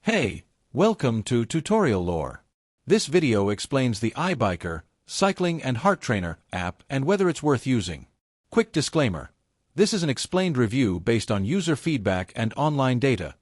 Hey, welcome to Tutorial Lore. This video explains the Ibiker, cycling and heart trainer app and whether it's worth using. Quick disclaimer. This is an explained review based on user feedback and online data,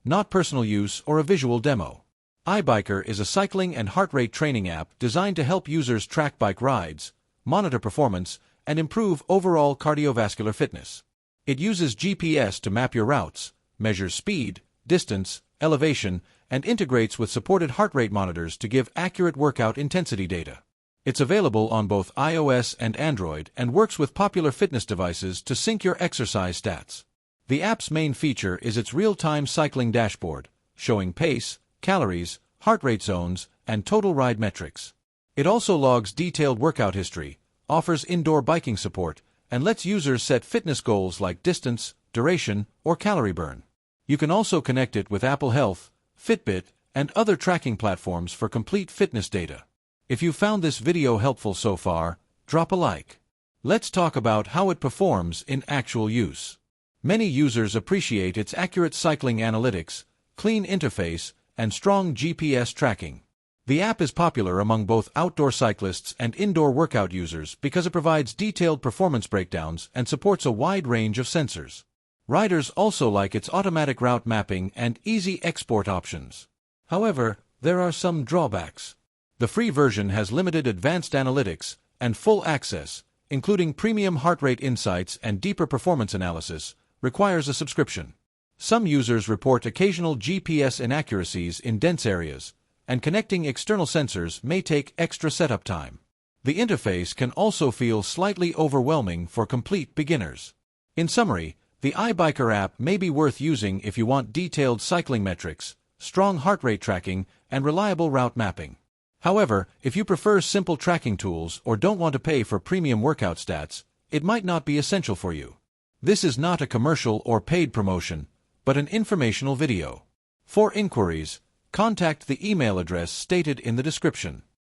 not personal use or a visual demo. Ibiker is a cycling and heart rate training app designed to help users track bike rides, monitor performance, and improve overall cardiovascular fitness. It uses GPS to map your routes, measures speed, distance, elevation, and integrates with supported heart rate monitors to give accurate workout intensity data. It's available on both iOS and Android and works with popular fitness devices to sync your exercise stats. The app's main feature is its real-time cycling dashboard, showing pace, calories, heart rate zones, and total ride metrics. It also logs detailed workout history, offers indoor biking support, and lets users set fitness goals like distance, duration, or calorie burn. You can also connect it with Apple Health, Fitbit, and other tracking platforms for complete fitness data. If you found this video helpful so far, drop a like. Let's talk about how it performs in actual use. Many users appreciate its accurate cycling analytics, clean interface, and strong GPS tracking. The app is popular among both outdoor cyclists and indoor workout users because it provides detailed performance breakdowns and supports a wide range of sensors. Riders also like its automatic route mapping and easy export options. However, there are some drawbacks. The free version has limited advanced analytics and full access, including premium heart rate insights and deeper performance analysis, requires a subscription. Some users report occasional GPS inaccuracies in dense areas, and connecting external sensors may take extra setup time. The interface can also feel slightly overwhelming for complete beginners. In summary, the Ibiker app may be worth using if you want detailed cycling metrics, strong heart rate tracking, and reliable route mapping. However, if you prefer simple tracking tools or don't want to pay for premium workout stats, it might not be essential for you. This is not a commercial or paid promotion, but an informational video. For inquiries, contact the email address stated in the description.